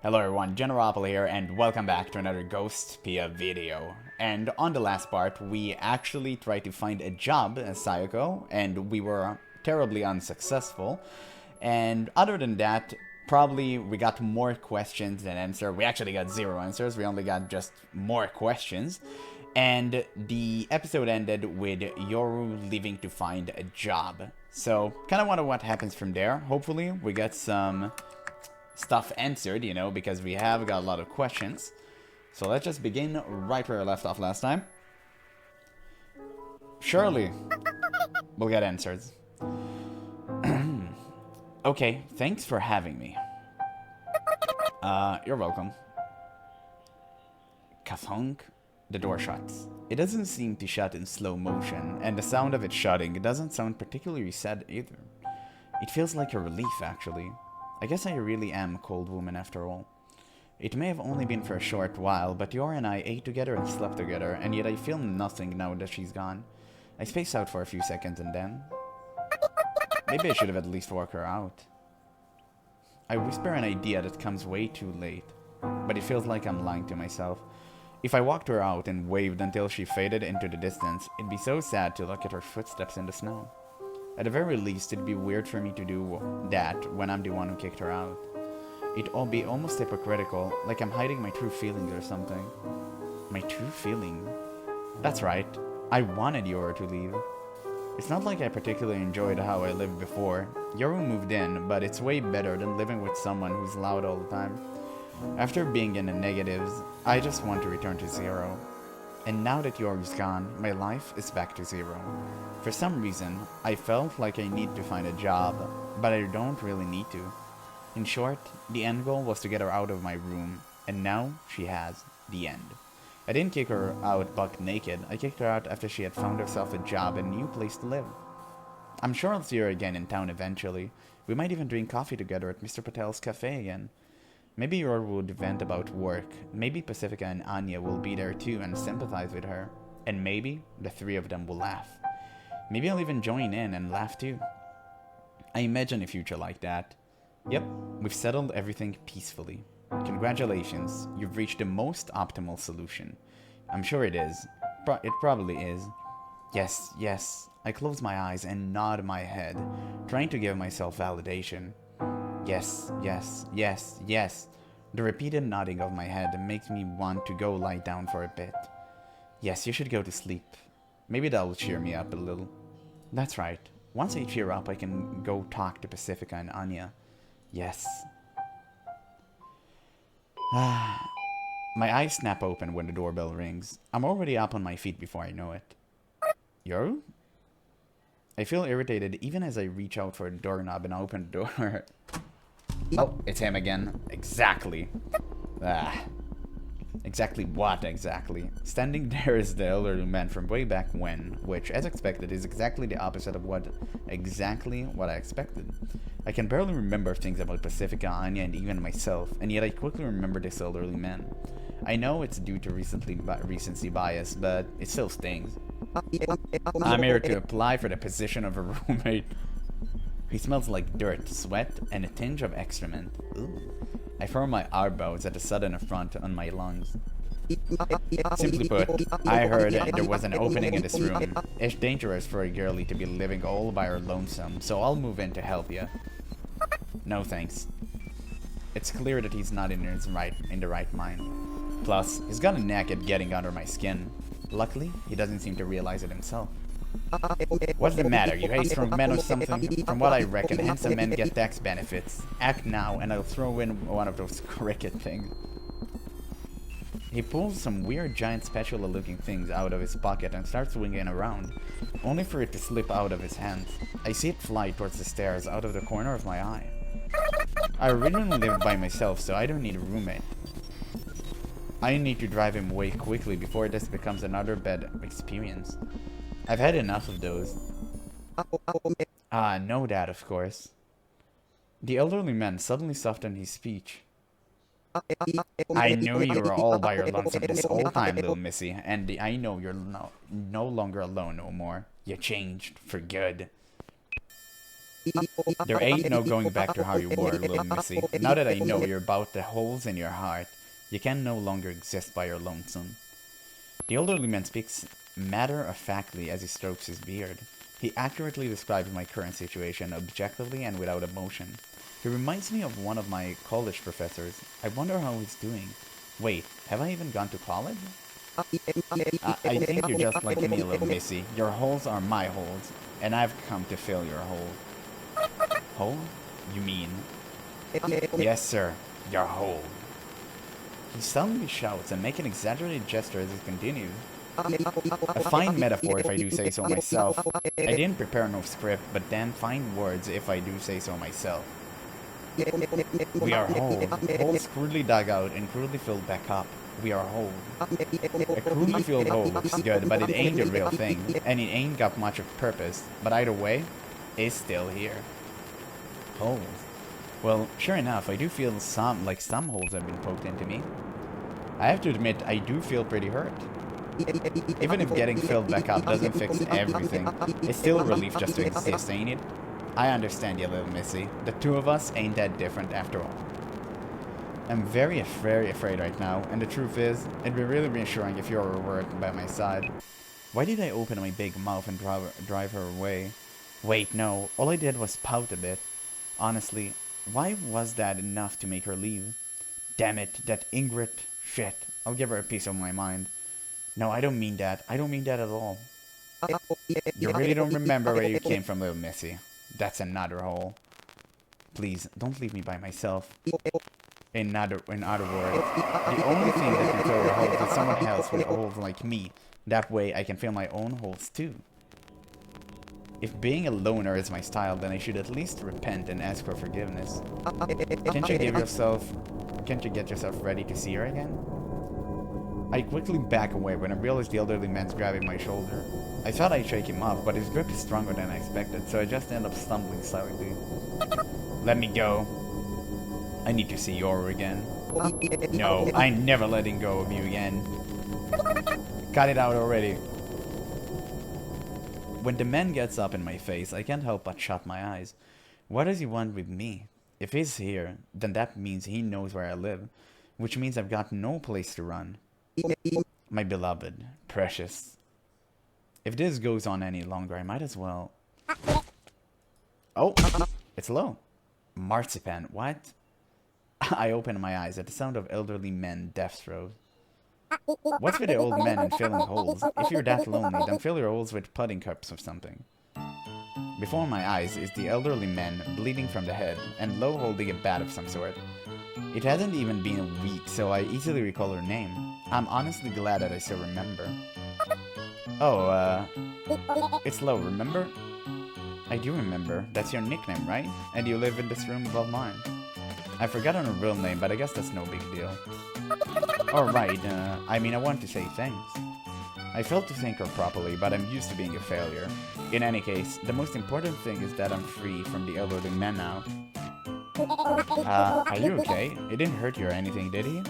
Hello everyone, GeneralApple here, and welcome back to another Ghostpia video. And on the last part, we actually tried to find a job as Sayoko, and we were terribly unsuccessful. And other than that, probably we got more questions than answers. We actually got 0 answers, we only got just more questions. And the episode ended with Yoru leaving to find a job. So, kind of wonder what happens from there. Hopefully, we get some stuff answered, you know, because we have got a lot of questions. So let's just begin right where I left off last time. Surely we'll get answers. Okay, thanks for having me. You're welcome. Kathunk. The door shuts. It doesn't seem to shut in slow motion, and the sound of it shutting doesn't sound particularly sad either. It feels like a relief, actually. I guess I really am a cold woman after all. It may have only been for a short while, but Yor and I ate together and slept together, and yet I feel nothing now that she's gone. I space out for a few seconds and then... Maybe I should have at least walked her out. I whisper an idea that comes way too late, but it feels like I'm lying to myself. If I walked her out and waved until she faded into the distance, it'd be so sad to look at her footsteps in the snow. At the very least, it'd be weird for me to do that when I'm the one who kicked her out. It'd all be almost hypocritical, like I'm hiding my true feelings or something. My true feeling? That's right, I wanted Yoru to leave. It's not like I particularly enjoyed how I lived before. Yoru moved in, but it's way better than living with someone who's loud all the time. After being in the negatives, I just want to return to 0. And now that Yoru's gone, my life is back to 0. For some reason, I felt like I need to find a job, but I don't really need to. In short, the end goal was to get her out of my room, and now she has the end. I didn't kick her out buck naked, I kicked her out after she had found herself a job and a new place to live. I'm sure I'll see her again in town eventually. We might even drink coffee together at Mr. Patel's cafe again. Maybe Yoru would vent about work, maybe Pacifica and Anya will be there too and sympathize with her, and maybe the 3 of them will laugh. Maybe I'll even join in and laugh too. I imagine a future like that. Yep, we've settled everything peacefully. Congratulations, you've reached the most optimal solution. I'm sure it is. It probably is. Yes, yes. I close my eyes and nod my head, trying to give myself validation. Yes, yes, yes, yes. The repeated nodding of my head makes me want to go lie down for a bit. Yes, you should go to sleep. Maybe that'll cheer me up a little. That's right. Once I cheer up, I can go talk to Pacifica and Anya. Yes. My eyes snap open when the doorbell rings. I'm already up on my feet before I know it. Yoru? I feel irritated even as I reach out for a doorknob and open the door. Oh, it's him again. Exactly. Exactly what, exactly? Standing there is the elderly man from way back when, which, as expected, is exactly the opposite of what I expected. I can barely remember things about Pacifica, Anya, and even myself, and yet I quickly remember this elderly man. I know it's due to recency bias, but it still stings. I'm here to apply for the position of a roommate. He smells like dirt, sweat, and a tinge of excrement. Ooh. I furrow my eyebrows at the sudden affront on my lungs. Simply put, I heard there was an opening in this room. It's dangerous for a girlie to be living all by her lonesome, so I'll move in to help ya. No thanks. It's clear that he's not in the right mind. Plus, he's got a knack at getting under my skin. Luckily, he doesn't seem to realize it himself. What's the matter? You hate strong men or something? From what I reckon, handsome men get tax benefits. Act now, and I'll throw in one of those cricket things. He pulls some weird giant spatula-looking things out of his pocket and starts swinging around, only for it to slip out of his hands. I see it fly towards the stairs out of the corner of my eye. I originally lived by myself, so I don't need a roommate. I need to drive him away quickly before this becomes another bad experience. I've had enough of those. No dad, of course. The elderly man suddenly softened his speech. I knew you were all by your lonesome this whole time, little missy, and I know you're no longer alone no more. You changed for good. There ain't no going back to how you were, little missy. Now that I know you're about the holes in your heart, you can no longer exist by your lonesome. The elderly man speaks matter-of-factly as he strokes his beard. He accurately describes my current situation, objectively and without emotion. He reminds me of one of my college professors. I wonder how he's doing. Wait, have I even gone to college? I think you're just like me, little missy. Your holes are my holes, and I've come to fill your hole. Hole? You mean? Yes, sir. Your hole. He suddenly shouts and makes an exaggerated gesture as he continues. A fine metaphor if I do say so myself. I didn't prepare no script, but then fine words if I do say so myself. We are holes. Holes crudely dug out and crudely filled back up. We are holes. A crudely filled hole looks good, but it ain't the real thing, and it ain't got much of purpose. But either way, it's still here. Holes. Well, sure enough, I do feel some holes have been poked into me. I have to admit, I do feel pretty hurt. Even if getting filled back up doesn't fix everything, it's still a relief just to exist, ain't it? I understand you, little missy. The two of us ain't that different after all. I'm very afraid right now, and the truth is, it'd be really reassuring if you were by my side. Why did I open my big mouth and drive her away? Wait, no, all I did was pout a bit. Honestly, why was that enough to make her leave? Damn it, that Ingrid shit. I'll give her a piece of my mind. No, I don't mean that. I don't mean that at all. You really don't remember where you came from, little missy. That's another hole. Please, don't leave me by myself. In other words, the only thing that can fill your holes is someone else with holes like me. That way I can fill my own holes too. If being a loner is my style, then I should at least repent and ask for forgiveness. Can't you get yourself ready to see her again? I quickly back away when I realized the elderly man's grabbing my shoulder. I thought I'd shake him off, but his grip is stronger than I expected, so I just end up stumbling slightly. Let me go. I need to see Yoru again. No, I'm never letting go of you again. Cut it out already. When the man gets up in my face, I can't help but shut my eyes. What does he want with me? If he's here, then that means he knows where I live, which means I've got no place to run. My beloved, precious. If this goes on any longer, I might as well... Oh, it's low. Marzipan, what? I open my eyes at the sound of elderly men death throes. What's with the old men and filling holes? If you're that lonely, then fill your holes with pudding cups or something. Before my eyes is the elderly man bleeding from the head, and Lo holding a bat of some sort. It hasn't even been a week, so I easily recall her name. I'm honestly glad that I still remember. Oh, it's Lo, remember? I do remember. That's your nickname, right? And you live in this room above mine. I've forgotten her real name, but I guess that's no big deal. Alright, I mean, I want to say thanks. I failed to thank her properly, but I'm used to being a failure. In any case, the most important thing is that I'm free from the elderly man now. Are you okay? It didn't hurt you or anything, did he?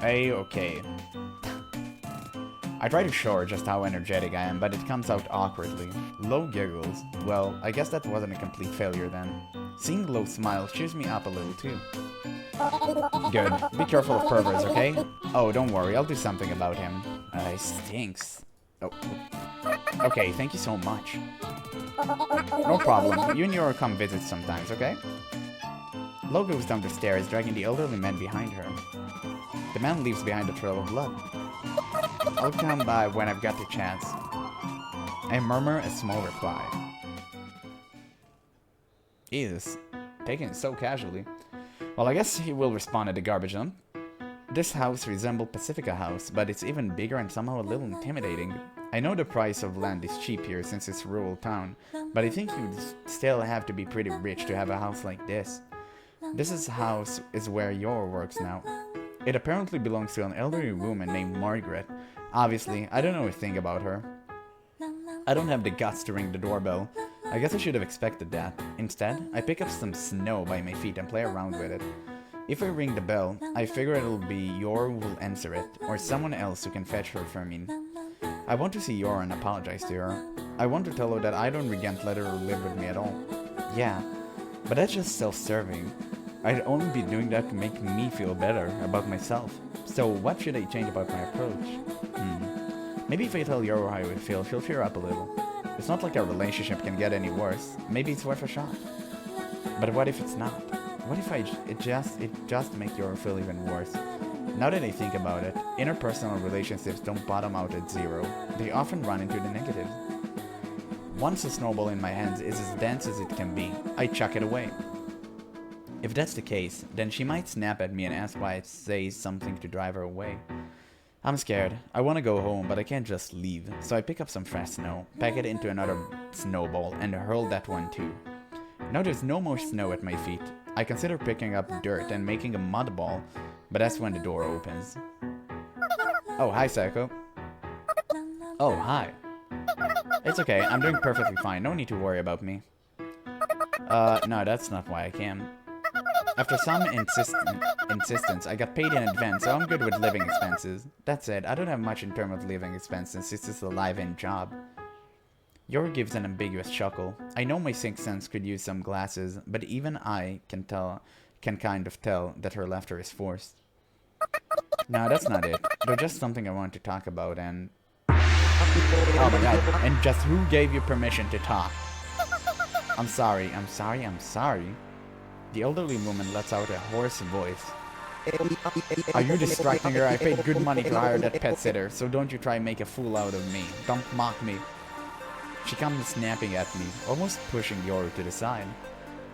Okay. I try to show her just how energetic I am, but it comes out awkwardly. Lo giggles. Well, I guess that wasn't a complete failure then. Seeing Lo smile cheers me up a little too. Good. Be careful of perverts, okay? Oh, don't worry, I'll do something about him. He stinks. Oh. Okay, thank you so much. No problem. You and Yoru come visit sometimes, okay? Lo goes down the stairs, dragging the elderly man behind her. The man leaves behind a trail of blood. I'll come by when I've got the chance. I murmur a small reply. Jesus, taking it so casually. Well, I guess he will respond at the garbage dump. This house resembles Pacifica House, but it's even bigger and somehow a little intimidating. I know the price of land is cheap here since it's a rural town, but I think you'd still have to be pretty rich to have a house like this. This house is where Yoru works now. It apparently belongs to an elderly woman named Margaret. Obviously, I don't know a thing about her. I don't have the guts to ring the doorbell. I guess I should have expected that. Instead, I pick up some snow by my feet and play around with it. If I ring the bell, I figure it'll be Yoru who will answer it, or someone else who can fetch her for me. I want to see Yoru and apologize to her. I want to tell her that I don't regret letting her live with me at all. Yeah, but that's just self-serving. I'd only be doing that to make me feel better about myself. So what should I change about my approach? Maybe if I tell Yoru how I would feel, she'll cheer up a little. It's not like our relationship can get any worse. Maybe it's worth a shot. But what if it's not? What if it just make Yoru feel even worse? Now that I think about it, interpersonal relationships don't bottom out at 0. They often run into the negatives. Once a snowball in my hands is as dense as it can be, I chuck it away. If that's the case, then she might snap at me and ask why I say something to drive her away. I'm scared. I want to go home, but I can't just leave. So I pick up some fresh snow, pack it into another snowball, and hurl that one too. Now there's no more snow at my feet. I consider picking up dirt and making a mud ball, but that's when the door opens. Oh, hi, Psycho. Oh, hi. It's okay, I'm doing perfectly fine. No need to worry about me. No, that's not why I came. After some insistence, I got paid in advance, so I'm good with living expenses. That said, I don't have much in terms of living expenses since it's a live-in job. Yoru gives an ambiguous chuckle. I know my sixth sense could use some glasses, but even I can kind of tell that her laughter is forced. No, that's not it. There's just something I want to talk about and... Oh my god, and just who gave you permission to talk? I'm sorry. The elderly woman lets out a hoarse voice. Are you distracting her? I paid good money to hire that pet sitter, so don't you try and make a fool out of me. Don't mock me. She comes snapping at me, almost pushing Yoru to the side.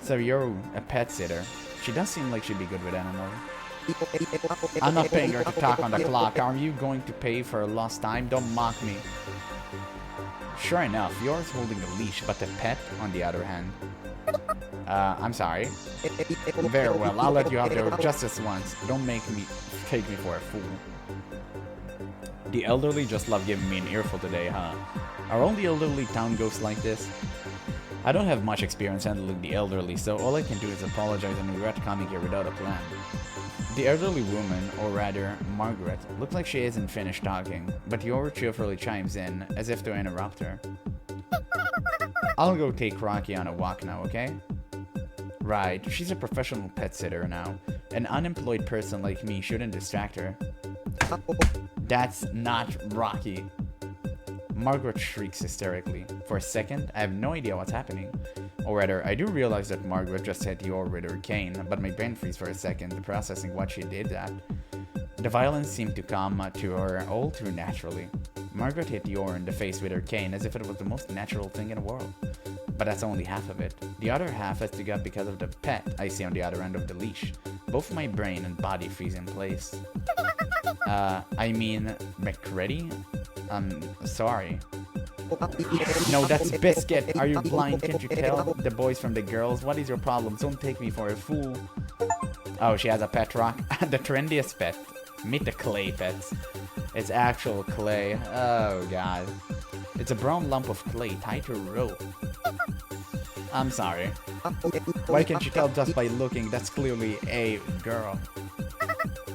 So Yoru, a pet sitter. She does seem like she'd be good with animals. I'm not paying her to talk on the clock. Are you going to pay for her lost time? Don't mock me. Sure enough, Yoru's holding a leash, but the pet, on the other hand... I'm sorry. Very well, I'll let you out there just this once. Don't take me for a fool. The elderly just love giving me an earful today, huh? Are all the elderly town ghosts like this? I don't have much experience handling the elderly, so all I can do is apologize and regret coming here without a plan. The elderly woman, or rather, Margaret, looks like she isn't finished talking, but Yoru cheerfully chimes in, as if to interrupt her. I'll go take Rocky on a walk now, okay? Right, she's a professional pet sitter now. An unemployed person like me shouldn't distract her. That's not Rocky. Margaret shrieks hysterically. For a second, I have no idea what's happening. Or rather, I do realize that Margaret just hit Yoru with her cane, but my brain freezes for a second, processing what she did that. The violence seemed to come to her all too naturally. Margaret hit Yoru in the face with her cane as if it was the most natural thing in the world. But that's only half of it. The other half has to get because of the pet I see on the other end of the leash. Both my brain and body freeze in place. I mean, McCready? Sorry. No, that's Biscuit. Are you blind? Can't you tell? The boys from the girls. What is your problem? Don't take me for a fool. Oh, she has a pet rock. The trendiest pet. Meet the clay pets. It's actual clay. Oh, God. It's a brown lump of clay tied to a rope. I'm sorry. Why can't you tell just by looking? That's clearly a girl.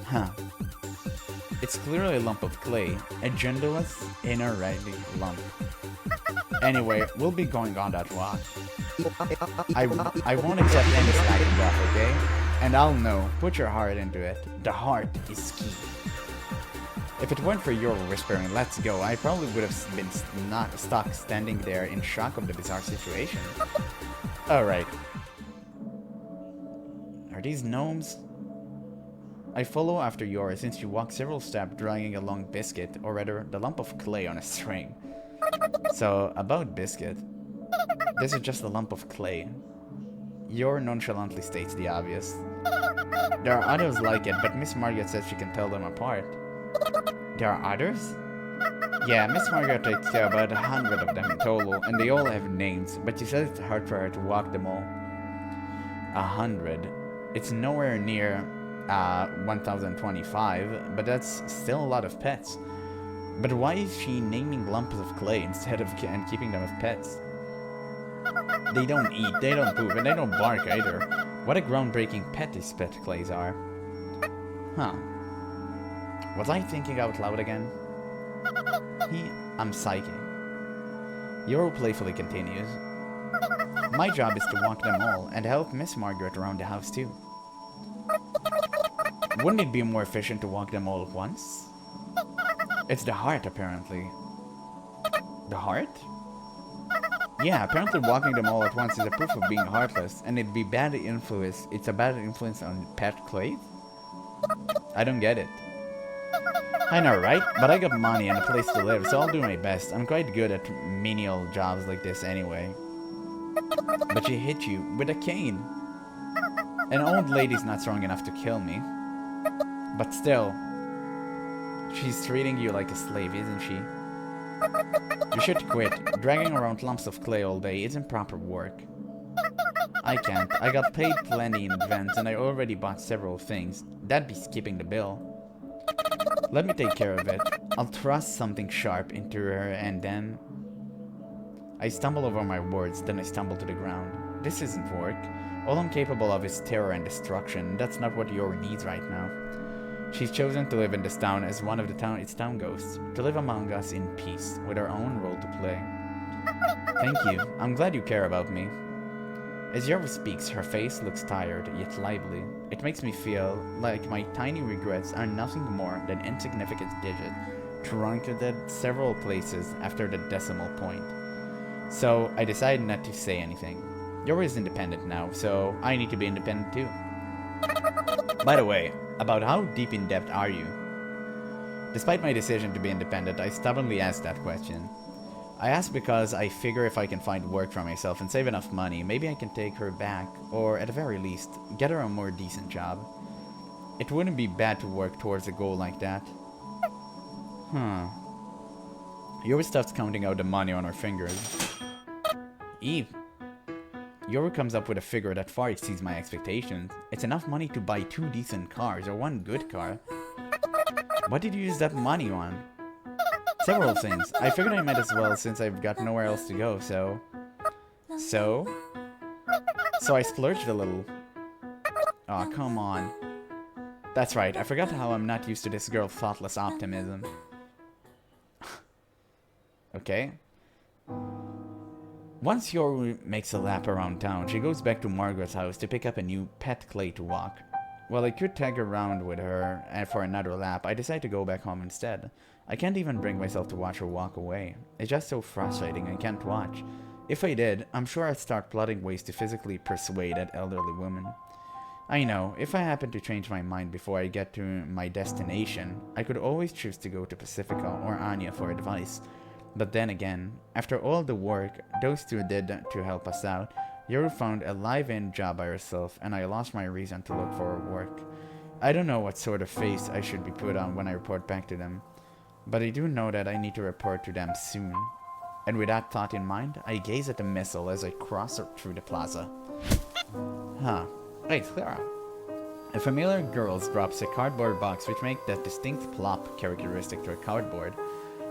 Huh. It's clearly a lump of clay. A genderless, inner-ready lump. Anyway, we'll be going on that walk. I won't accept any slacking off, okay? And I'll know. Put your heart into it. The heart is key. If it weren't for your whispering, let's go, I probably would have been stuck standing there in shock of the bizarre situation. Alright. Are these gnomes? I follow after Yoru since she walks several steps dragging along Biscuit, or rather, the lump of clay on a string. So, about Biscuit. This is just a lump of clay. Yoru nonchalantly states the obvious. There are others like it, but Miss Margaret says she can tell them apart. There are others? Yeah, Miss Margaret takes care of about 100 of them in total, and they all have names, but she says it's hard for her to walk them all. 100. It's nowhere near 1025, but that's still a lot of pets. But why is she naming lumps of clay instead of keeping them as pets? They don't eat, they don't poop, and they don't bark either. What a groundbreaking pet these pet clays are. Huh. Was I thinking out loud again? I'm psychic. Yoro playfully continues. My job is to walk them all, and help Miss Margaret around the house too. Wouldn't it be more efficient to walk them all at once? It's the heart, apparently. The heart? Yeah, apparently walking them all at once is a proof of being heartless, and it'd be bad influence. It's a bad influence on pet Clay? I don't get it. I know, right? But I got money and a place to live, so I'll do my best. I'm quite good at menial jobs like this anyway. But she hit you with a cane. An old lady's not strong enough to kill me. But still, she's treating you like a slave, isn't she? You should quit. Dragging around lumps of clay all day isn't proper work. I can't. I got paid plenty in advance and I already bought several things. That'd be skipping the bill. Let me take care of it. I'll thrust something sharp into her and then... I stumble over my words, then I stumble to the ground. This isn't work. All I'm capable of is terror and destruction. That's not what Yori needs right now. She's chosen to live in this town as one of its town ghosts. To live among us in peace, with her own role to play. Thank you. I'm glad you care about me. As Yori speaks, her face looks tired, yet lively. It makes me feel like my tiny regrets are nothing more than insignificant digits truncated several places after the decimal point. So, I decided not to say anything. Yori is independent now, so I need to be independent too. By the way, about how deep in debt are you? Despite my decision to be independent, I stubbornly asked that question. I ask because I figure if I can find work for myself and save enough money, maybe I can take her back, or at the very least, get her a more decent job. It wouldn't be bad to work towards a goal like that. Yori starts counting out the money on her fingers. Eve. Yori comes up with a figure that far exceeds my expectations. It's enough money to buy 2 decent cars, or 1 good car. What did you use that money on? Several things. I figured I might as well since I've got nowhere else to go, so I splurged a little. Aw, oh, come on. That's right, I forgot how I'm not used to this girl's thoughtless optimism. Okay. Once Yoru makes a lap around town, she goes back to Margaret's house to pick up a new pet Clay to walk. While I could tag around with her for another lap, I decide to go back home instead. I can't even bring myself to watch her walk away. It's just so frustrating I can't watch. If I did, I'm sure I'd start plotting ways to physically persuade that elderly woman. I know, if I happen to change my mind before I get to my destination, I could always choose to go to Pacifica or Anya for advice. But then again, after all the work those two did to help us out, Yoru found a live-in job by herself and I lost my reason to look for work. I don't know what sort of face I should be put on when I report back to them, but I do know that I need to report to them soon. And with that thought in mind, I gaze at the missile as I cross through the plaza. Hey, Clara. A familiar girl drops a cardboard box which makes that distinct plop characteristic to a cardboard.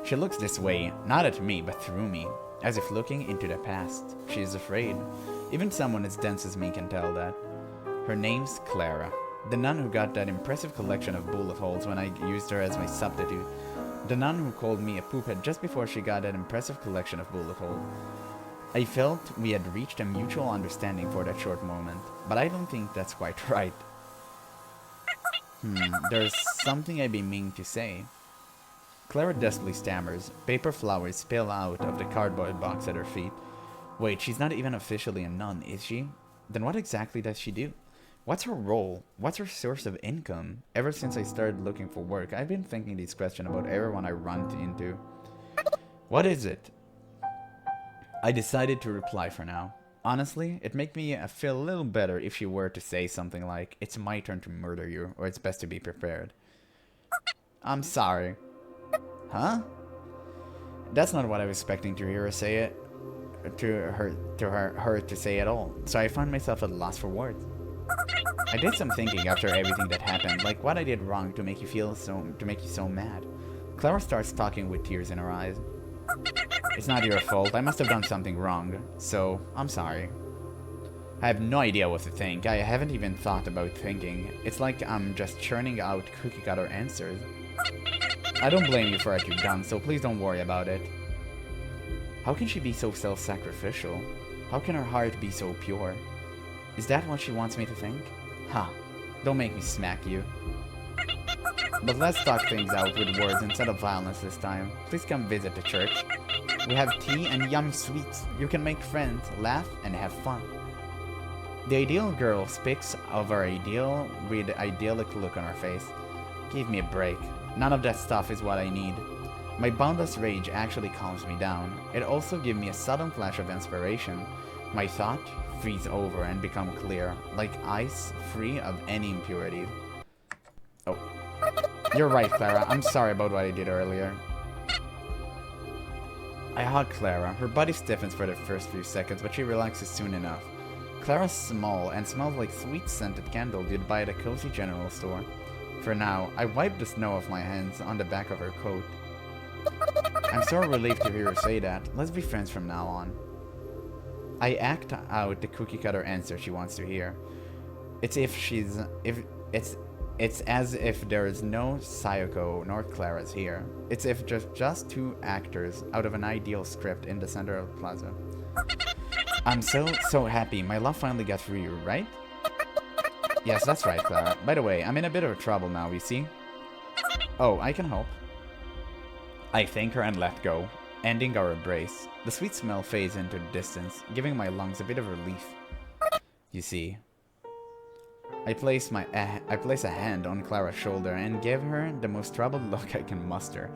She looks this way, not at me, but through me, as if looking into the past. She is afraid. Even someone as dense as me can tell that. Her name's Clara, the nun who got that impressive collection of bullet holes when I used her as my substitute. The nun who called me a poophead just before she got that impressive collection of bullet holes. I felt we had reached a mutual understanding for that short moment, but I don't think that's quite right. There's something I've been meaning to say. Clara desperately stammers. Paper flowers spill out of the cardboard box at her feet. Wait, she's not even officially a nun, is she? Then what exactly does she do? What's her role? What's her source of income? Ever since I started looking for work, I've been thinking these questions about everyone I run into. What is it? I decided to reply for now. Honestly, it'd make me feel a little better if she were to say something like, "It's my turn to murder you," or "It's best to be prepared." I'm sorry. Huh? That's not what I was expecting to hear her say it. To her to say at all. So I found myself at a loss for words. I did some thinking after everything that happened, like what I did wrong to make you so mad. Clara starts talking with tears in her eyes. It's not your fault. I must have done something wrong. So, I'm sorry. I have no idea what to think. I haven't even thought about thinking. It's like I'm just churning out cookie-cutter answers. I don't blame you for what you've done, so please don't worry about it. How can she be so self-sacrificial? How can her heart be so pure? Is that what she wants me to think? Ha! Don't make me smack you. But let's talk things out with words instead of violence this time. Please come visit the church. We have tea and yummy sweets. You can make friends, laugh, and have fun. The ideal girl speaks of her ideal with the idyllic look on her face. Give me a break. None of that stuff is what I need. My boundless rage actually calms me down. It also gives me a sudden flash of inspiration. My thought freeze over and become clear, like ice free of any impurity. Oh. You're right, Clara. I'm sorry about what I did earlier. I hug Clara. Her body stiffens for the first few seconds, but she relaxes soon enough. Clara's small and smells like sweet-scented candle you'd buy at a cozy general store. For now, I wipe the snow off my hands on the back of her coat. I'm so relieved to hear her say that. Let's be friends from now on. I act out the cookie-cutter answer she wants to hear. It's as if there is no Sayoko nor Clara's here. It's if just two actors out of an ideal script in the center of the plaza. I'm so happy. My love finally got through you, right? Yes, that's right, Clara. By the way, I'm in a bit of trouble now, you see? Oh, I can help. I thank her and let go, ending our embrace. The sweet smell fades into the distance, giving my lungs a bit of relief. You see, I place a hand on Clara's shoulder and give her the most troubled look I can muster.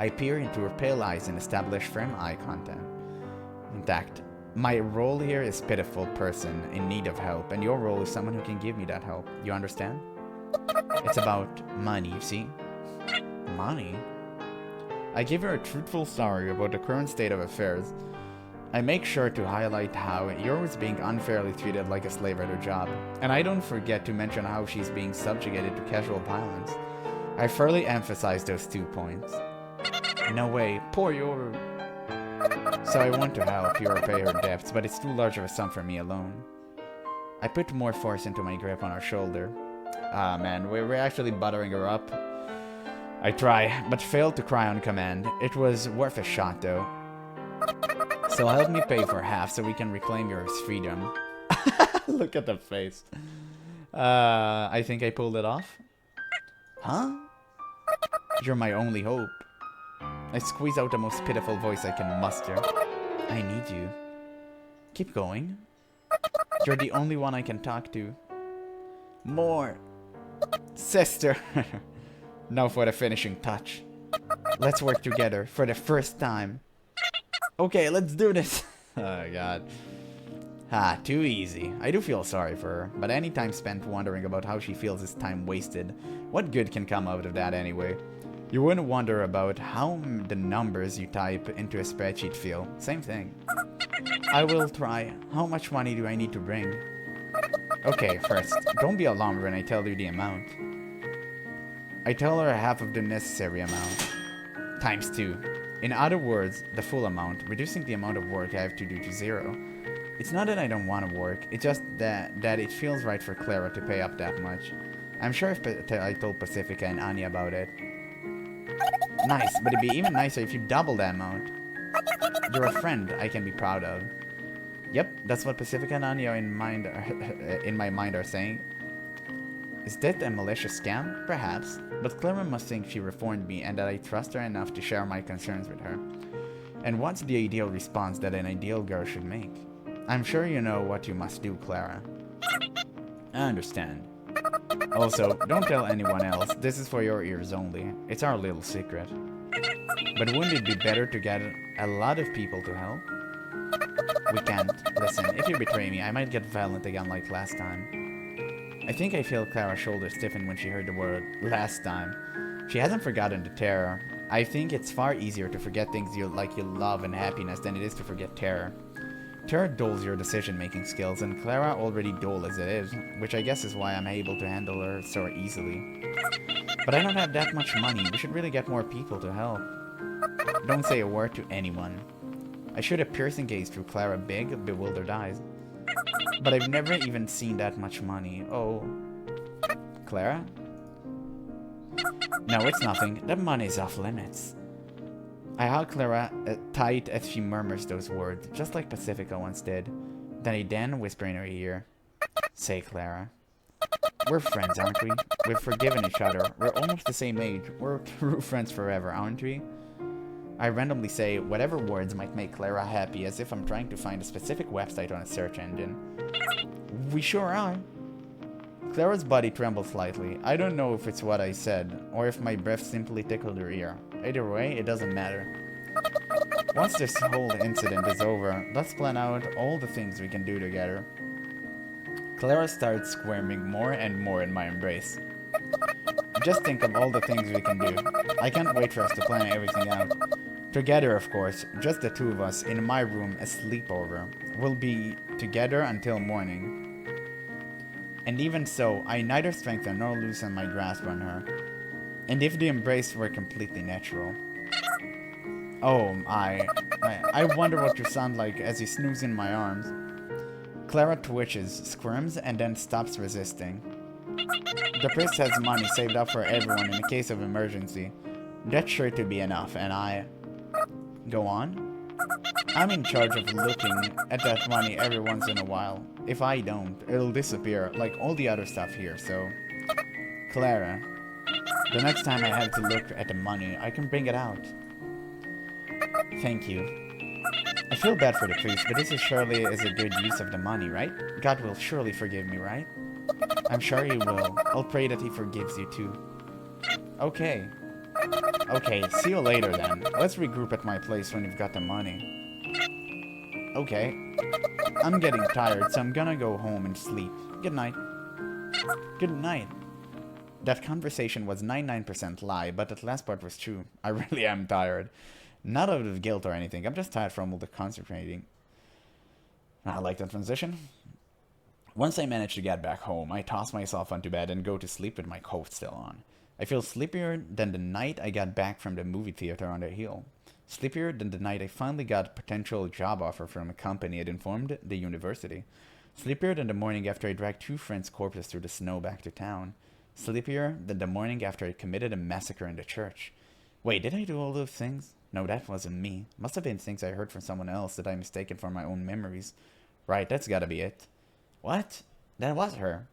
I peer into her pale eyes and establish firm eye contact. In fact, my role here is pitiful person in need of help, and your role is someone who can give me that help. You understand? It's about money, you see? Money? I give her a truthful story about the current state of affairs. I make sure to highlight how yours being unfairly treated like a slave at her job, and I don't forget to mention how she's being subjugated to casual violence. I further emphasize those 2 points. No way, poor Yoru. So I want to help you repay her debts, but it's too large of a sum for me alone. I put more force into my grip on her shoulder. Ah man, we're actually buttering her up. I try, but fail to cry on command. It was worth a shot though. So help me pay for half so we can reclaim your freedom. Look at the face. I think I pulled it off. Huh? You're my only hope. I squeeze out the most pitiful voice I can muster. I need you. Keep going. You're the only one I can talk to. More. Sister. Now for the finishing touch. Let's work together for the first time. Okay, let's do this. Oh god. Ah, too easy. I do feel sorry for her, but any time spent wondering about how she feels is time wasted. What good can come out of that anyway? You wouldn't wonder about how the numbers you type into a spreadsheet feel. Same thing. I will try. How much money do I need to bring? Okay, first, don't be alarmed when I tell you the amount. I tell her half of the necessary amount. Times 2. In other words, the full amount, reducing the amount of work I have to do to 0. It's not that I don't want to work, it's just that it feels right for Clara to pay up that much. I'm sure if I told Pacifica and Anya about it. Nice, but it'd be even nicer if you double that amount. You're a friend I can be proud of. Yep, that's what Pacifica and Anya in my mind are saying. Is that a malicious scam? Perhaps, but Clara must think she reformed me and that I trust her enough to share my concerns with her. And what's the ideal response that an ideal girl should make? I'm sure you know what you must do, Clara. I understand. Also, don't tell anyone else. This is for your ears only. It's our little secret. But wouldn't it be better to get a lot of people to help? We can't. Listen, if you betray me, I might get violent again like last time. I think I feel Clara's shoulders stiffen when she heard the word last time. She hasn't forgotten the terror. I think it's far easier to forget things you love and happiness than it is to forget terror. Terror dulls your decision-making skills, and Clara already dull as it is, which I guess is why I'm able to handle her so easily. But I don't have that much money. We should really get more people to help. Don't say a word to anyone. I shoot a piercing gaze through Clara's big, bewildered eyes. But I've never even seen that much money. Oh. Clara? No, it's nothing. That money is off limits. I hug Clara tight as she murmurs those words, just like Pacifica once did. Then I whisper in her ear, "Say, Clara, we're friends, aren't we? We've forgiven each other. We're almost the same age. We're true friends forever, aren't we?" I randomly say whatever words might make Clara happy, as if I'm trying to find a specific website on a search engine. "We sure are." Clara's body trembles slightly. I don't know if it's what I said, or if my breath simply tickled her ear. Either way, it doesn't matter. Once this whole incident is over, let's plan out all the things we can do together. Clara starts squirming more and more in my embrace. Just think of all the things we can do. I can't wait for us to plan everything out. Together, of course, just the two of us in my room, a sleepover. We'll be together until morning. And even so, I neither strengthen nor loosen my grasp on her. And if the embrace were completely natural. Oh, I wonder what you sound like as you snooze in my arms. Clara twitches, squirms, and then stops resisting. The priest has money saved up for everyone in case of emergency. That's sure to be enough, and I... Go on? I'm in charge of looking at that money every once in a while. If I don't, it'll disappear, like all the other stuff here, so... Clara, the next time I have to look at the money, I can bring it out. Thank you. I feel bad for the priest, but this is surely is a good use of the money, right? God will surely forgive me, right? I'm sure he will. I'll pray that he forgives you too. Okay. Okay, see you later then. Let's regroup at my place when you've got the money. Okay. I'm getting tired, so I'm gonna go home and sleep. Good night. Good night. That conversation was 99% lie, but that last part was true. I really am tired. Not out of guilt or anything, I'm just tired from all the concentrating. I like that transition. Once I manage to get back home, I toss myself onto bed and go to sleep with my coat still on. I feel sleepier than the night I got back from the movie theater on the hill. Sleepier than the night I finally got a potential job offer from a company I'd informed the university. Sleepier than the morning after I dragged two friends' corpses through the snow back to town. Sleepier than the morning after I committed a massacre in the church. Wait, did I do all those things? No, that wasn't me. Must have been things I heard from someone else that I mistaken for my own memories. Right, that's gotta be it. What? That was her.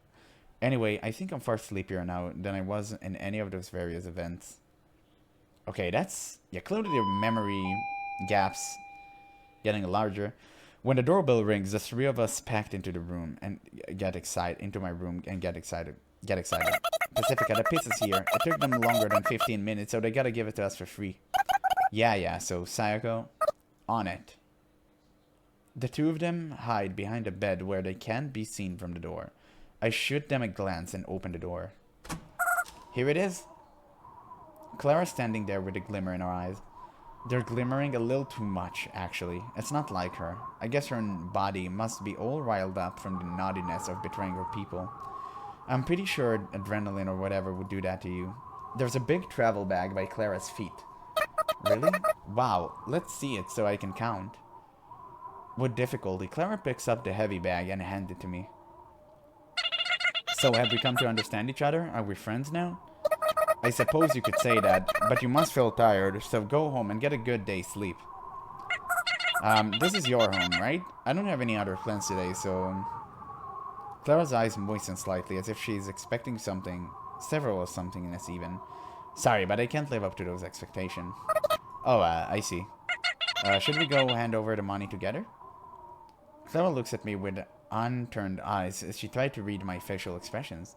Anyway, I think I'm far sleepier now than I was in any of those various events. Okay, that's... Yeah, clearly the memory gaps getting larger. When the doorbell rings, the three of us packed into the room and get excited. Into my room and get excited. Pacifica, the pizza's here. It took them longer than 15 minutes, so they gotta give it to us for free. Yeah, so Sayako, on it. The two of them hide behind a bed where they can't be seen from the door. I shoot them a glance and open the door. Here it is. Clara's standing there with a glimmer in her eyes. They're glimmering a little too much, actually. It's not like her. I guess her body must be all riled up from the naughtiness of betraying her people. I'm pretty sure adrenaline or whatever would do that to you. There's a big travel bag by Clara's feet. Really? Wow, let's see it so I can count. With difficulty, Clara picks up the heavy bag and hands it to me. So have we come to understand each other? Are we friends now? I suppose you could say that, but you must feel tired, so go home and get a good day's sleep. This is your home, right? I don't have any other plans today, so... Clara's eyes moisten slightly as if she's expecting something, several of something-ness even. Sorry, but I can't live up to those expectations. Oh, I see. Should we go hand over the money together? Clara looks at me with unturned eyes as she tried to read my facial expressions.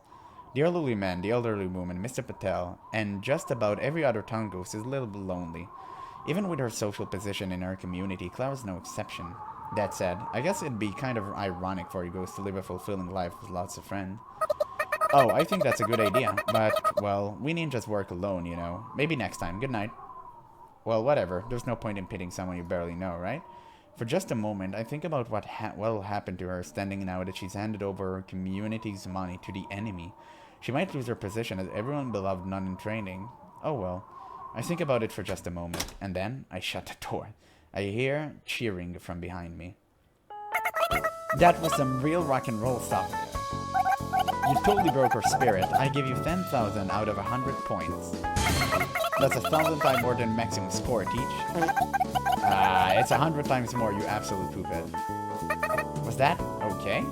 The elderly man, the elderly woman, Mr. Patel, and just about every other town ghost is a little bit lonely. Even with her social position in our community, Clara's no exception. That said, I guess it'd be kind of ironic for a ghost to live a fulfilling life with lots of friends. Oh, I think that's a good idea, but, well, we ninjas work alone, you know. Maybe next time. Good night. Well, whatever. There's no point in pitting someone you barely know, right? For just a moment, I think about what'll happen to her standing now that she's handed over her community's money to the enemy. She might lose her position as everyone beloved nun in training. Oh well. I think about it for just a moment, and then I shut the door. I hear cheering from behind me. That was some real rock and roll stuff. You totally broke her spirit. I give you 10,000 out of 100 points. That's 1,000 times more than maximum score, Teach. It's 100 times more, you absolute poophead. Was that okay?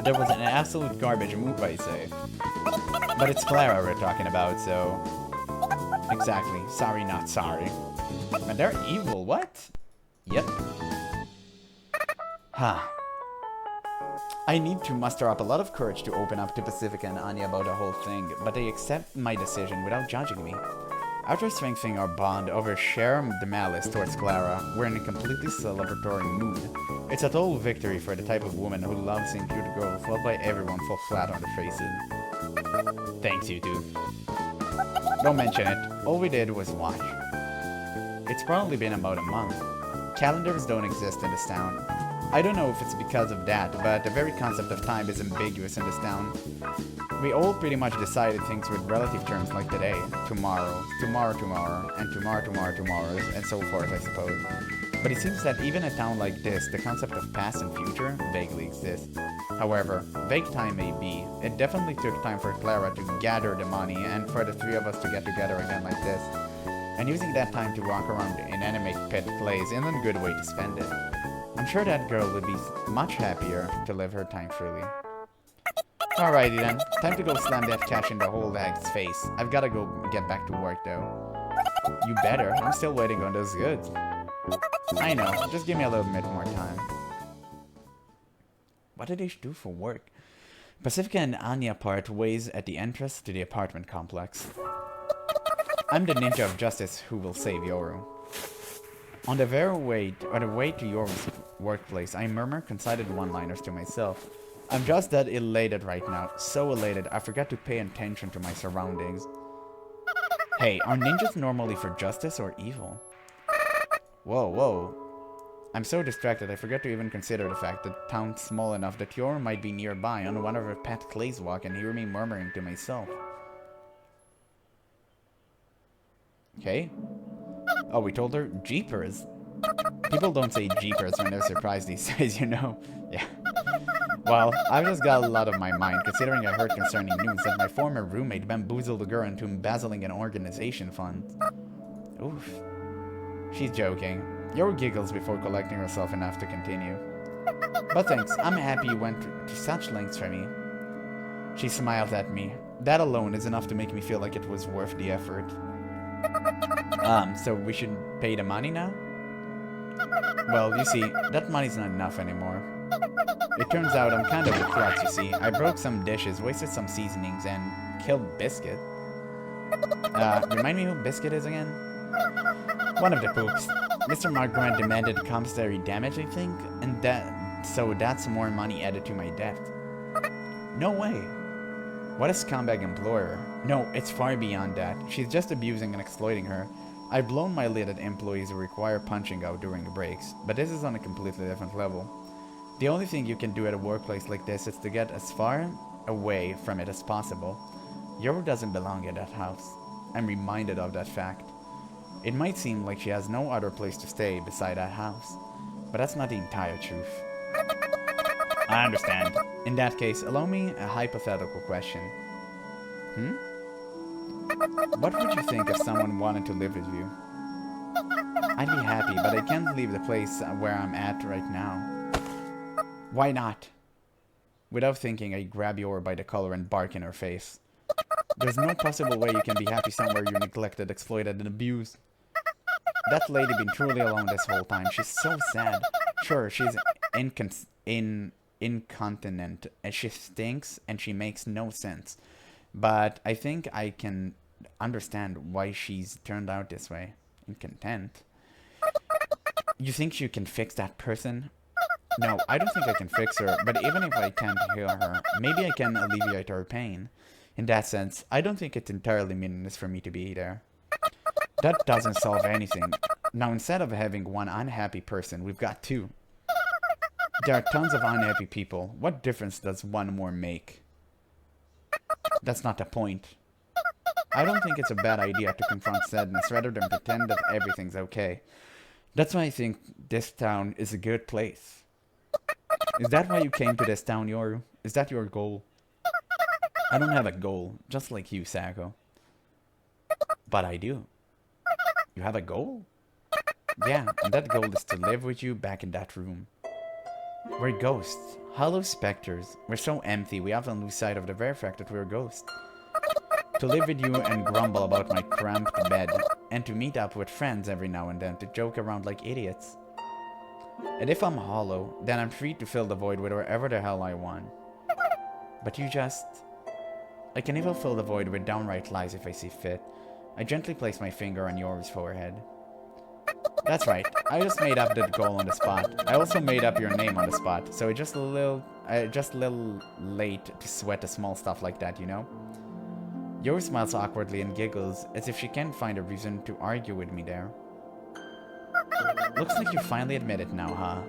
There was an absolute garbage move, I say. But it's Clara we're talking about, so... Exactly. Sorry, not sorry. And they're evil, what? Yep. Huh. I need to muster up a lot of courage to open up to Pacifica and Anya about the whole thing, but they accept my decision without judging me. After strengthening our bond over share the malice towards Clara, we're in a completely celebratory mood. It's a total victory for the type of woman who loves seeing cute girls loved by everyone fall flat on their faces. Thanks, you two. Don't mention it. All we did was watch. It's probably been about a month. Calendars don't exist in this town. I don't know if it's because of that, but the very concept of time is ambiguous in this town. We all pretty much decided things with relative terms like today, tomorrow, tomorrow, and tomorrow, and so forth, I suppose. But it seems that even in a town like this, the concept of past and future vaguely exists. However, vague time may be, it definitely took time for Clara to gather the money and for the three of us to get together again like this. And using that time to walk around the inanimate pet place isn't a good way to spend it. I'm sure that girl would be much happier to live her time freely. Alrighty then, time to go slam that cash in the whole bag's face. I've gotta go get back to work though. You better, I'm still waiting on those goods. I know, just give me a little bit more time. What did they do for work? Pacifica and Anya part ways at the entrance to the apartment complex. I'm the ninja of justice who will save Yoru. On the way to Yoru's workplace, I murmur conceited one-liners to myself. I'm just that elated right now, so elated I forgot to pay attention to my surroundings. Hey, are ninjas normally for justice or evil? Whoa. I'm so distracted I forgot to even consider the fact that the town's small enough that Yoru might be nearby on one of her pet clays walk and hear me murmuring to myself. Okay. Oh, we told her Jeepers. People don't say Jeepers when they're surprised these days, you know. Yeah. Well, I've just got a lot on my mind, considering I heard concerning news that my former roommate bamboozled a girl into embezzling an organization fund. Oof. She's joking. Yoru giggles before collecting herself enough to continue. But thanks, I'm happy you went to such lengths for me. She smiled at me. That alone is enough to make me feel like it was worth the effort. So we should pay the money now? Well, you see, that money's not enough anymore. It turns out I'm kind of a klutz, you see. I broke some dishes, wasted some seasonings, and killed Biscuit. Remind me who Biscuit is again? One of the poops. Mr. Margrant demanded compensatory damage, I think, and so that's more money added to my debt. No way. What a scumbag employer. No, it's far beyond that. She's just abusing and exploiting her. I've blown my lid at employees who require punching out during breaks, but this is on a completely different level. The only thing you can do at a workplace like this is to get as far away from it as possible. Yoru doesn't belong in that house. I'm reminded of that fact. It might seem like she has no other place to stay beside that house, but that's not the entire truth. I understand. In that case, allow me a hypothetical question. What would you think if someone wanted to live with you? I'd be happy, but I can't leave the place where I'm at right now. Why not? Without thinking, I grab Yoru by the collar and bark in her face. There's no possible way you can be happy somewhere you're neglected, exploited, and abused. That lady been truly alone this whole time. She's so sad. Sure, she's incontinent, and she stinks, and she makes no sense. But I think I can understand why she's turned out this way. Incontent. You think you can fix that person? No, I don't think I can fix her, but even if I can't heal her, maybe I can alleviate her pain. In that sense, I don't think it's entirely meaningless for me to be there. That doesn't solve anything. Now, instead of having one unhappy person, we've got two. There are tons of unhappy people. What difference does one more make? That's not the point. I don't think it's a bad idea to confront sadness rather than pretend that everything's okay. That's why I think this town is a good place. Is that why you came to this town, Yoru? Is that your goal? I don't have a goal, just like you, Sako. But I do. You have a goal? Yeah, and that goal is to live with you back in that room. We're ghosts. Hollow specters. We're so empty, we often lose sight of the very fact that we're ghosts. To live with you and grumble about my cramped bed, and to meet up with friends every now and then to joke around like idiots. And if I'm hollow, then I'm free to fill the void with whatever the hell I want. But you just... I can even fill the void with downright lies if I see fit. I gently place my finger on yours forehead. That's right, I just made up that goal on the spot. I also made up your name on the spot, so it's just a little late to sweat the small stuff like that, you know? Yours smiles awkwardly and giggles, as if she can't find a reason to argue with me there. Looks like you finally admit it now, huh?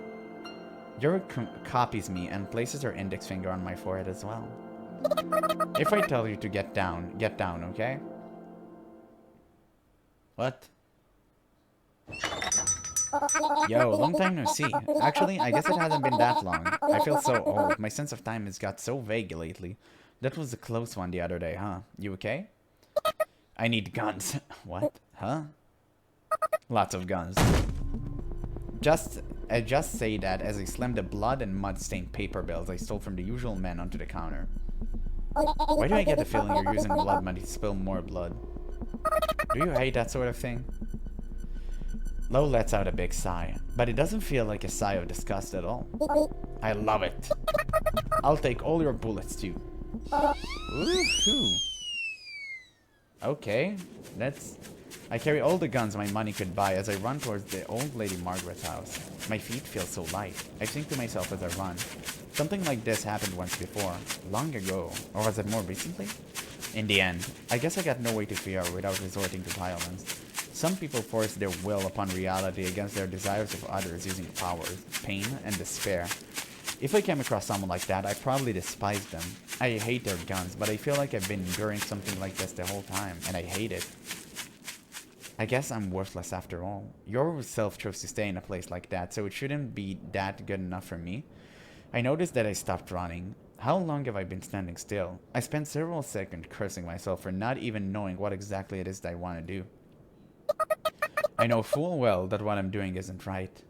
Yours copies me and places her index finger on my forehead as well. If I tell you to get down, okay? What? Yo, long time no see. Actually, I guess it hasn't been that long. I feel so old. My sense of time has got so vague lately. That was a close one the other day, huh? You okay? I need guns. What? Huh? Lots of guns. I just say that as I slam the blood and mud-stained paper bills I stole from the usual men onto the counter. Why do I get the feeling you're using blood money to spill more blood? Do you hate that sort of thing? Lo lets out a big sigh, but it doesn't feel like a sigh of disgust at all. I love it. I'll take all your bullets too. Woohoo! Okay, I carry all the guns my money could buy as I run towards the old lady Margaret's house. My feet feel so light. I think to myself as I run. Something like this happened once before, long ago, or was it more recently? In the end, I guess I got no way to fear without resorting to violence. Some people force their will upon reality against their desires of others using power, pain, and despair. If I came across someone like that, I'd probably despise them. I hate their guns, but I feel like I've been enduring something like this the whole time, and I hate it. I guess I'm worthless after all. Yourself chose to stay in a place like that, so it shouldn't be that good enough for me. I noticed that I stopped running. How long have I been standing still? I spent several seconds cursing myself for not even knowing what exactly it is that I want to do. I know full well that what I'm doing isn't right.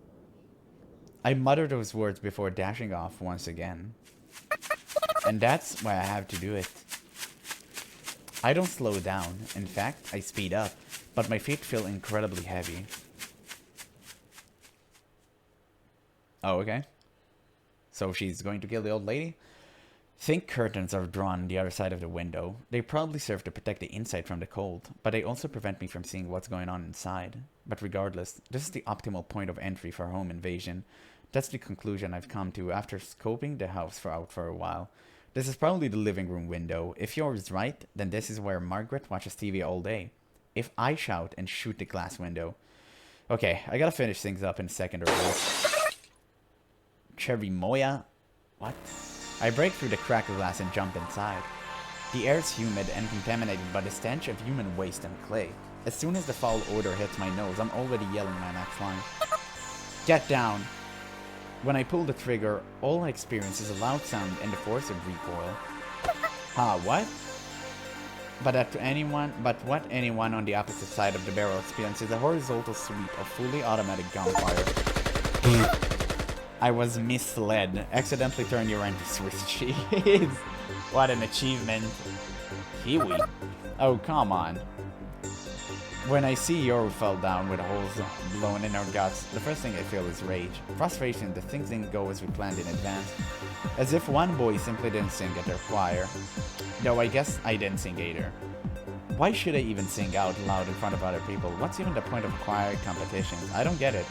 I mutter those words before dashing off once again. And that's why I have to do it. I don't slow down. In fact, I speed up, but my feet feel incredibly heavy. Oh, okay. So she's going to kill the old lady? Think curtains are drawn on the other side of the window. They probably serve to protect the inside from the cold, but they also prevent me from seeing what's going on inside. But regardless, this is the optimal point of entry for home invasion. That's the conclusion I've come to after scoping the house out for a while. This is probably the living room window. If yours is right, then this is where Margaret watches TV all day. If I shout and shoot the glass window... Okay, I gotta finish things up in a second or less. Cherry Moya? What? I break through the cracked glass and jump inside. The air is humid and contaminated by the stench of human waste and clay. As soon as the foul odor hits my nose, I'm already yelling my next line. Get down! When I pull the trigger, all I experience is a loud sound and the force of recoil. What? But what anyone on the opposite side of the barrel experiences is a horizontal sweep of fully automatic gunfire. I was misled. Accidentally turned your into Swiss cheese. What an achievement. Kiwi. Oh, come on. When I see Yoru fell down with holes blown in her guts, the first thing I feel is rage. Frustration that things didn't go as we planned in advance. As if one boy simply didn't sing at their choir. Though I guess I didn't sing either. Why should I even sing out loud in front of other people? What's even the point of choir competitions? I don't get it.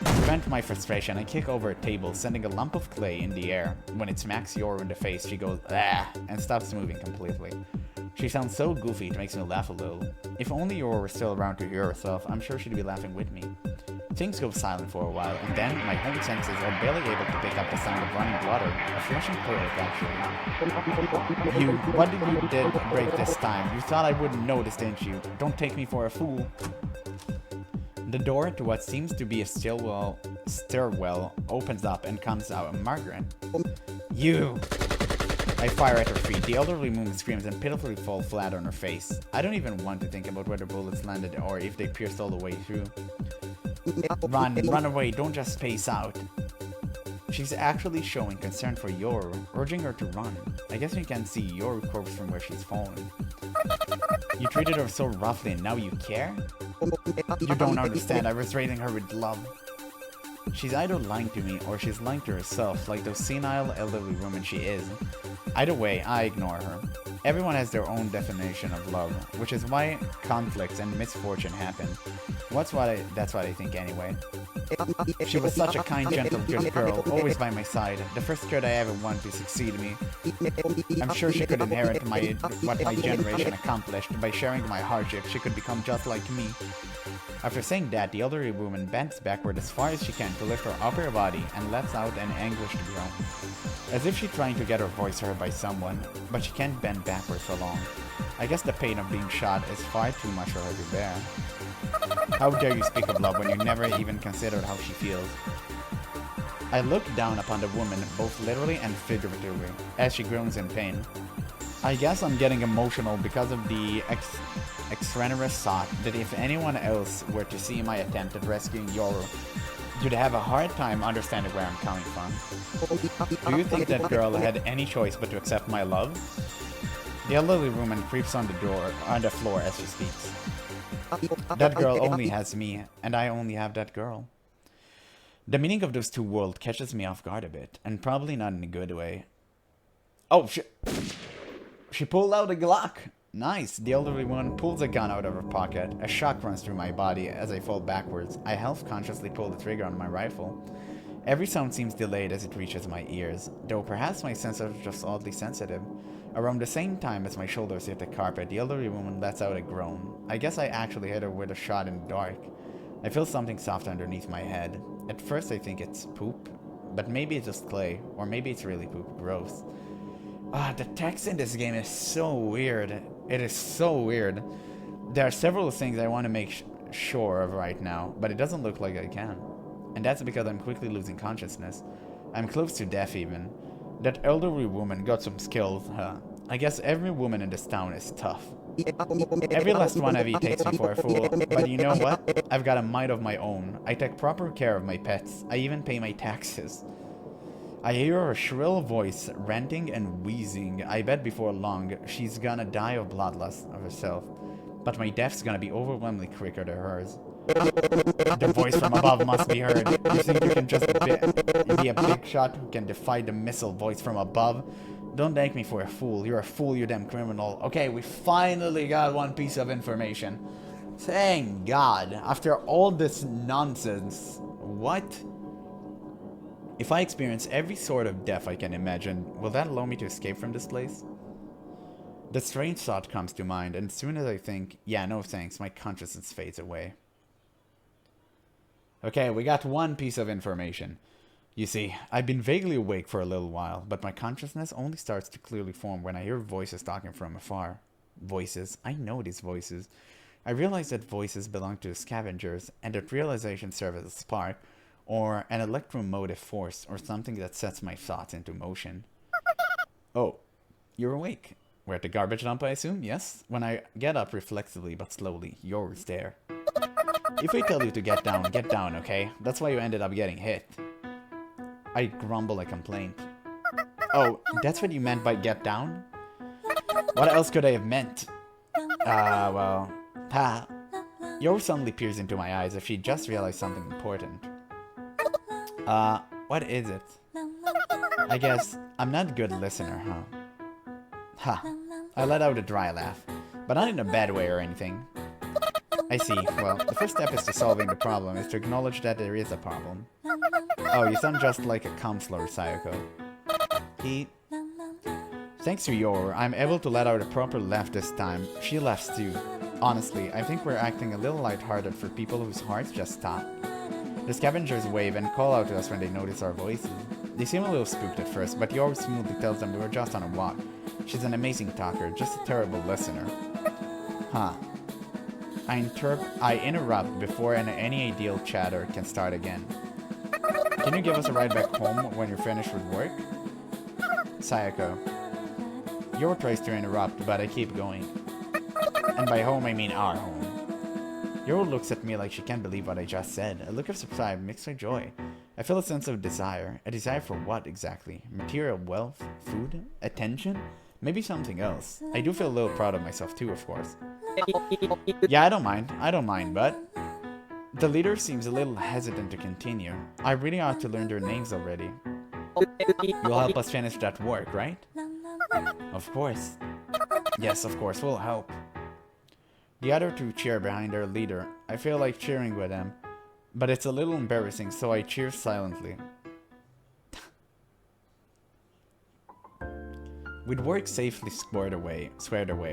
To vent my frustration, I kick over a table, sending a lump of clay in the air. When it smacks Yoru in the face, she goes, "Ah," and stops moving completely. She sounds so goofy, it makes me laugh a little. If only Yoru were still around to hear herself, I'm sure she'd be laughing with me. Things go silent for a while, and then my home senses are barely able to pick up the sound of running water, a flushing toilet actually. What did you break this time? You thought I wouldn't notice, didn't you? Don't take me for a fool. The door to what seems to be a stairwell opens up and comes out Margaret. You! I fire at her feet. The elderly woman screams and pitifully falls flat on her face. I don't even want to think about whether bullets landed or if they pierced all the way through. Run away, don't just space out. She's actually showing concern for Yoru, urging her to run. I guess you can see Yoru corpse from where she's fallen. You treated her so roughly and now you care? You don't understand, I was raising her with love. She's either lying to me or she's lying to herself, like those senile elderly women she is. Either way, I ignore her. Everyone has their own definition of love, which is why conflicts and misfortune happen. That's what I think anyway. She was such a kind, gentle, good girl, always by my side. The first kid I ever wanted to succeed me. I'm sure she could inherit what my generation accomplished. By sharing my hardship, she could become just like me. After saying that, the elderly woman bends backward as far as she can to lift her upper body and lets out an anguished groan. As if she's trying to get her voice heard by someone, but she can't bend backward for long. I guess the pain of being shot is far too much for her to bear. How dare you speak of love when you never even considered how she feels? I look down upon the woman, both literally and figuratively, as she groans in pain. I guess I'm getting emotional because of the extraneous thought that if anyone else were to see my attempt at rescuing Yoru, you'd have a hard time understanding where I'm coming from. Do you think that girl had any choice but to accept my love? The elderly woman creeps on the floor as she speaks. That girl only has me, and I only have that girl. The meaning of those two worlds catches me off guard a bit, and probably not in a good way. Oh, she pulled out a Glock. Nice. The elderly woman pulls a gun out of her pocket. A shock runs through my body as I fall backwards. I half-consciously pull the trigger on my rifle. Every sound seems delayed as it reaches my ears, though perhaps my senses are just oddly sensitive. Around the same time as my shoulders hit the carpet, the elderly woman lets out a groan. I guess I actually hit her with a shot in the dark. I feel something soft underneath my head. At first I think it's poop, but maybe it's just clay, or maybe it's really poop. Gross. The text in this game is so weird. It is so weird. There are several things I want to make sure of right now, but it doesn't look like I can. And that's because I'm quickly losing consciousness. I'm close to death even. That elderly woman got some skills, huh? I guess every woman in this town is tough. Every last one of you takes me for a fool, but you know what? I've got a mind of my own. I take proper care of my pets. I even pay my taxes. I hear her shrill voice, ranting and wheezing. I bet before long, she's gonna die of bloodlust of herself. But my death's gonna be overwhelmingly quicker than hers. The voice from above must be heard. You think you can just be a big shot who can defy the missile voice from above? Don't take me for a fool. You're a fool, you damn criminal. Okay, we finally got one piece of information. Thank God. After all this nonsense. What? If I experience every sort of death I can imagine, will that allow me to escape from this place? The strange thought comes to mind, and as soon as I think, yeah, no thanks, my consciousness fades away. Okay, we got one piece of information. You see, I've been vaguely awake for a little while, but my consciousness only starts to clearly form when I hear voices talking from afar. Voices. I know these voices. I realize that voices belong to the scavengers, and that realization serves as a spark, or an electromotive force, or something that sets my thoughts into motion. Oh, you're awake. We're at the garbage dump, I assume? Yes? When I get up reflexively but slowly, you're there. If I tell you to get down, okay? That's why you ended up getting hit. I grumble a complaint. Oh, that's what you meant by get down? What else could I have meant? Well... Ha! Yor suddenly peers into my eyes as if she just realized something important. What is it? I guess I'm not a good listener, huh? Ha! I let out a dry laugh, but not in a bad way or anything. I see. Well, the first step is to solving the problem is to acknowledge that there is a problem. Oh, you sound just like a counselor, Sayako. Thanks to Yor, I'm able to let out a proper laugh this time. She laughs too. Honestly, I think we're acting a little lighthearted for people whose hearts just stop. The scavengers wave and call out to us when they notice our voices. They seem a little spooked at first, but Yor smoothly tells them we were just on a walk. She's an amazing talker, just a terrible listener. Huh. I interrupt before any ideal chatter can start again. Can you give us a ride back home when you're finished with work? Sayako. Yor tries to interrupt, but I keep going. And by home, I mean our home. Yor looks at me like she can't believe what I just said. A look of surprise mixed with joy. I feel a sense of desire. A desire for what, exactly? Material wealth? Food? Attention? Maybe something else. I do feel a little proud of myself too, of course. Yeah, I don't mind, but... The leader seems a little hesitant to continue. I really ought to learn their names already. You'll help us finish that work, right? Of course. Yes, of course, we'll help. The other two cheer behind their leader. I feel like cheering with them, but it's a little embarrassing, so I cheer silently. With work safely squared away,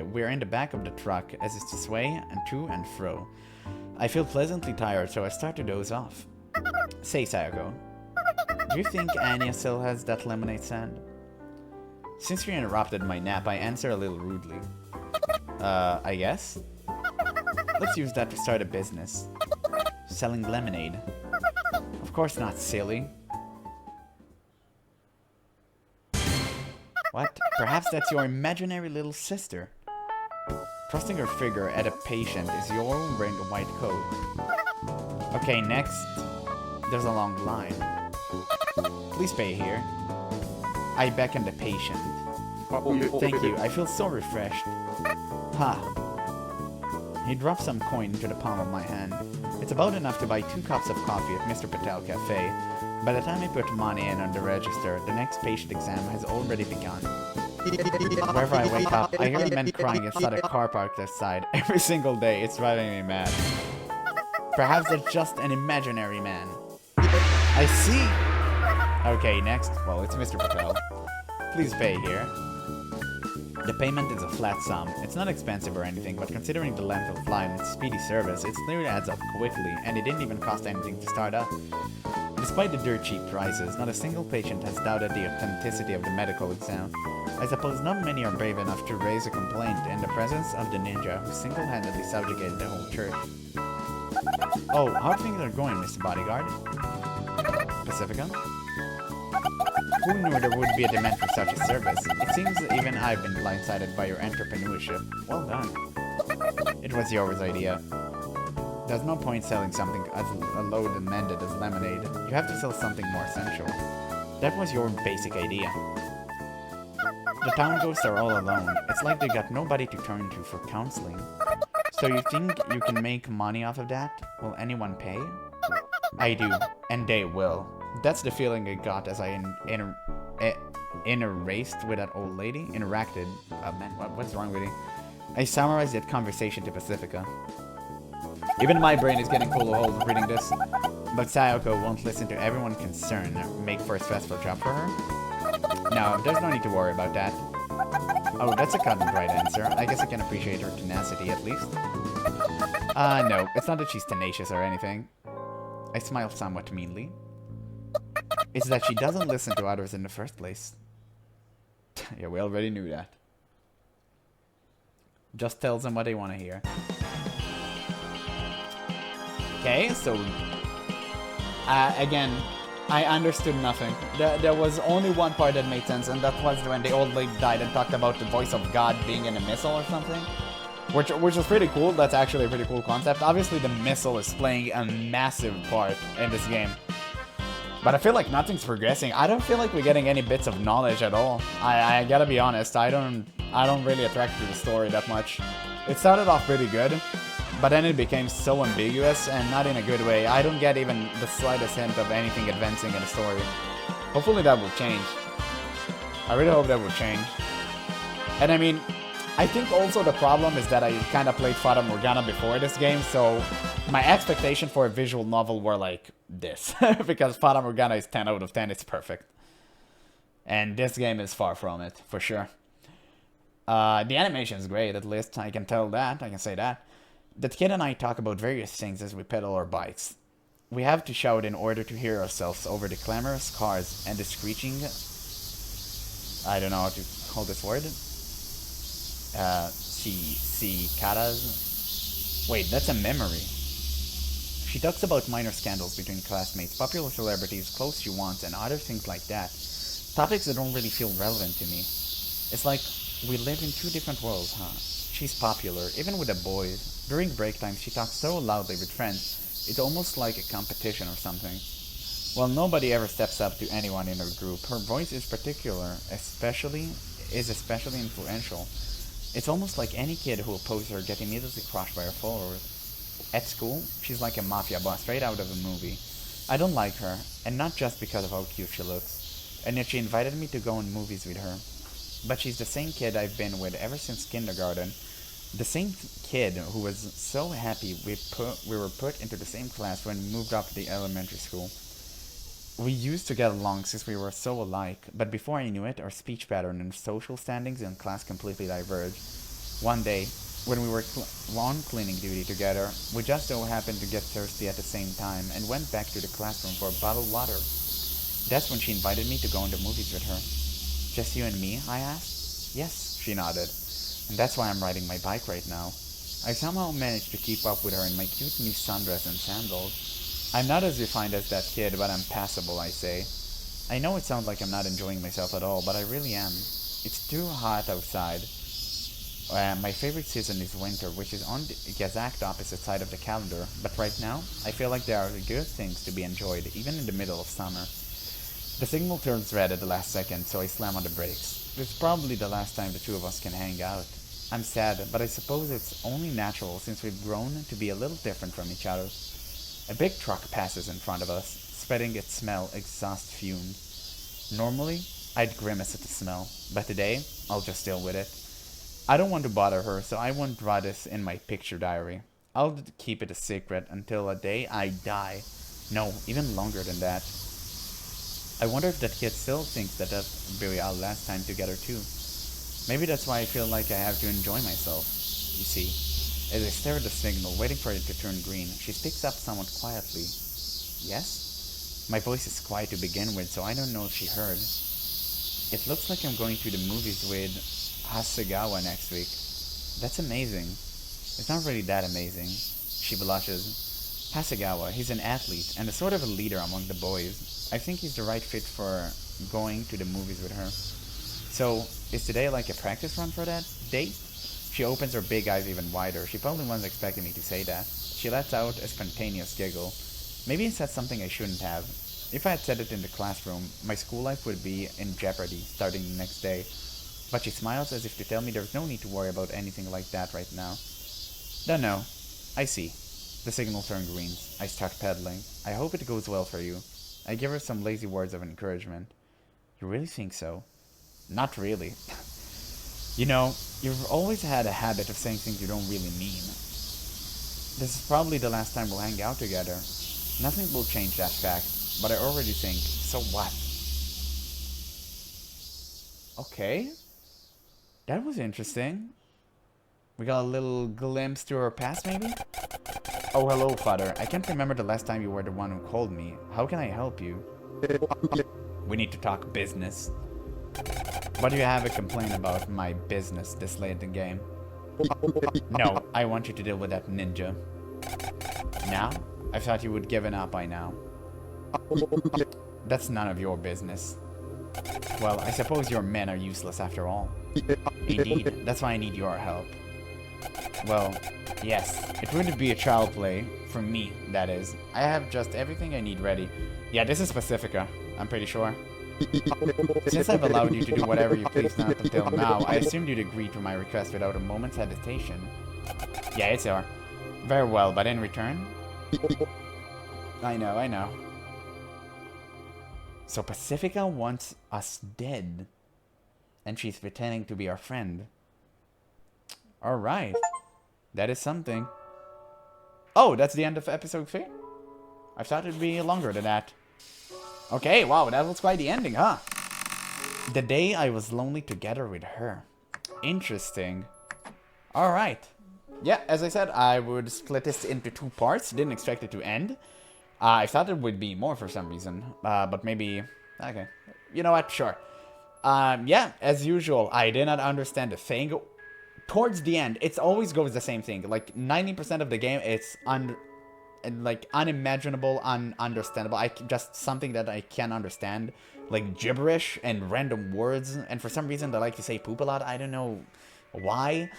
we're in the back of the truck as it's to sway and to and fro. I feel pleasantly tired, so I start to doze off. Say, Sayako, do you think Anya still has that lemonade stand? Since you interrupted my nap, I answer a little rudely. I guess? Let's use that to start a business. Selling lemonade. Of course not, silly. What? Perhaps that's your imaginary little sister. Trusting her figure at a patient is your own wearing a white coat. Okay, next. There's a long line. Please pay here. I beckon the patient. Thank you, I feel so refreshed. Ha. He drops some coin into the palm of my hand. It's about enough to buy 2 cups of coffee at Mr. Patel Cafe. By the time I put money in on the register, the next patient exam has already begun. Wherever I wake up, I hear men crying inside a car parked outside. Every single day, it's driving me mad. Perhaps it's just an imaginary man. I see! Okay, next. Well, it's Mr. Patel. Please pay here. The payment is a flat sum. It's not expensive or anything, but considering the length of line and speedy service, it clearly adds up quickly, and it didn't even cost anything to start up. Despite the dirt cheap prices, not a single patient has doubted the authenticity of the medical exam. I suppose not many are brave enough to raise a complaint in the presence of the ninja who single-handedly subjugated the whole church. Oh, how things are going, Mr. Bodyguard? Pacifica? Who knew there would be a demand for such a service? It seems that even I've been blindsided by your entrepreneurship. Well done. It was yours idea. There's no point selling something as low demanded as lemonade. You have to sell something more essential. That was your basic idea. The town ghosts are all alone. It's like they got nobody to turn to for counseling. So you think you can make money off of that? Will anyone pay? I do, and they will. That's the feeling I got as I interraced with that old lady. Interacted. Man, what's wrong with you? I summarized that conversation to Pacifica. Even my brain is getting full of holes reading this. But Sayako won't listen to everyone concerned. Make for a stressful job for her? No, there's no need to worry about that. Oh, that's a cut and dried answer. I guess I can appreciate her tenacity at least. No, it's not that she's tenacious or anything. I smile somewhat meanly. It's that she doesn't listen to others in the first place. Yeah, we already knew that. Just tells them what they want to hear. Okay, so... again, I understood nothing. There was only one part that made sense, and that was when the old lady died and talked about the voice of God being in a missile or something. Which is pretty cool. That's actually a pretty cool concept. Obviously, the missile is playing a massive part in this game. But I feel like nothing's progressing. I don't feel like we're getting any bits of knowledge at all. I gotta be honest. I don't really attract to the story that much. It started off pretty good, but then it became so ambiguous and not in a good way. I don't get even the slightest hint of anything advancing in the story. Hopefully that will change. I really hope that will change. And I mean, I think also the problem is that I kind of played Fata Morgana before this game, so my expectation for a visual novel were like this. Because Fata Morgana is 10 out of 10, it's perfect. And this game is far from it, for sure. The animation is great, at least. I can tell that, I can say that. The kid and I talk about various things as we pedal our bikes. We have to shout in order to hear ourselves over the clamorous cars and the screeching... I don't know how to call this word. Cicadas? Wait, that's a memory. She talks about minor scandals between classmates, popular celebrities, clothes she wants, and other things like that. Topics that don't really feel relevant to me. It's like, We live in two different worlds, huh? She's popular, even with the boys. During break times, she talks so loudly with friends, it's almost like a competition or something. Well, nobody ever steps up to anyone in her group. Her voice is especially influential. It's almost like any kid who opposes her get immediately crushed by her followers. At school, she's like a mafia boss straight out of a movie. I don't like her, and not just because of how cute she looks. And yet she invited me to go on movies with her. But she's the same kid I've been with ever since kindergarten. The same kid who was so happy we were put into the same class when we moved up to the elementary school. We used to get along since we were so alike, but before I knew it, our speech pattern and social standings in class completely diverged. One day, when we were on cleaning duty together, we just so happened to get thirsty at the same time and went back to the classroom for a bottle of water. That's when she invited me to go on the movies with her. Just you and me? I asked. Yes, she nodded. And that's why I'm riding my bike right now. I somehow managed to keep up with her in my cute new sundress and sandals. I'm not as refined as that kid, but I'm passable, I say. I know it sounds like I'm not enjoying myself at all, but I really am. It's too hot outside. My favorite season is winter, which is on the exact opposite side of the calendar, but right now, I feel like there are good things to be enjoyed, even in the middle of summer. The signal turns red at the last second, so I slam on the brakes. It's probably the last time the two of us can hang out. I'm sad, but I suppose it's only natural since we've grown to be a little different from each other. A big truck passes in front of us, spreading its exhaust fumes. Normally, I'd grimace at the smell, but today, I'll just deal with it. I don't want to bother her, so I won't draw this in my picture diary. I'll keep it a secret until a day I die. No, even longer than that. I wonder if that kid still thinks that will be our last time together too. Maybe that's why I feel like I have to enjoy myself. You see, as I stare at the signal, waiting for it to turn green, she speaks up somewhat quietly. Yes? My voice is quiet to begin with, so I don't know if she heard. It looks like I'm going to the movies with Hasegawa next week. That's amazing. It's not really that amazing. She blushes. Hasegawa, he's an athlete and a sort of a leader among the boys. I think he's the right fit for going to the movies with her. So, is today like a practice run for that date? She opens her big eyes even wider. She probably wasn't expecting me to say that. She lets out a spontaneous giggle. Maybe I said something I shouldn't have. If I had said it in the classroom, my school life would be in jeopardy starting the next day. But she smiles as if to tell me there's no need to worry about anything like that right now. Dunno. I see. The signal turned green. I start pedaling. I hope it goes well for you. I give her some lazy words of encouragement. You really think so? Not really. You know, you've always had a habit of saying things you don't really mean. This is probably the last time we'll hang out together. Nothing will change that fact, but I already think, so what? Okay. That was interesting. We got a little glimpse to her past, maybe? Oh, hello, Father. I can't remember the last time you were the one who called me. How can I help you? We need to talk business. What do you have a complaint about my business this late in the game? No, I want you to deal with that ninja. Now? I thought you would given up by now. That's none of your business. Well, I suppose your men are useless after all. Indeed, that's why I need your help. Well, yes, it wouldn't be a child play, for me, that is. I have just everything I need ready. Yeah, this is Pacifica, I'm pretty sure. Since I've allowed you to do whatever you please not until now, I assumed you'd agree to my request without a moment's hesitation. Yeah, it's her. Very well, but in return? I know. So Pacifica wants us dead. And she's pretending to be our friend. Alright. That is something. Oh, that's the end of episode 3? I thought it'd be longer than that. Okay, wow, that was quite the ending, huh? The day I was lonely together with her. Interesting. Alright. Yeah, as I said, I would split this into 2 parts. Didn't expect it to end. I thought it would be more for some reason. But maybe... Okay. You know what? Sure. Yeah, as usual, I did not understand the thing. Towards the end, it always goes the same thing. Like, 90% of the game, it's unimaginable, ununderstandable. Just something that I can't understand. like gibberish and random words, and for some reason they like to say poop a lot. I don't know why.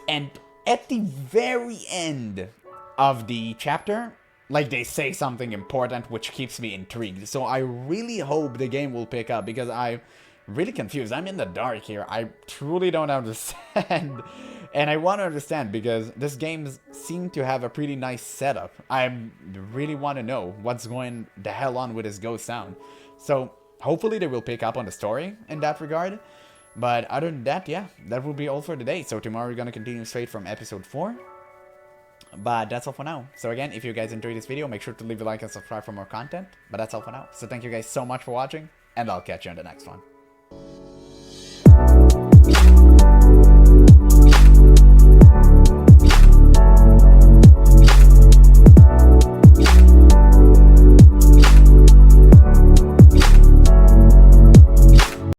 And at the very end of the chapter, like, they say something important which keeps me intrigued. So I really hope the game will pick up, because I'm really confused. I'm in the dark here. I truly don't understand. And I want to understand, because this game seems to have a pretty nice setup. I really want to know what's going the hell on with this ghost sound. So hopefully they will pick up on the story in that regard. But other than that, yeah, that will be all for today. So tomorrow we're going to continue straight from episode 4. But that's all for now. So again, if you guys enjoyed this video, make sure to leave a like and subscribe for more content. But that's all for now. So thank you guys so much for watching, and I'll catch you on the next one.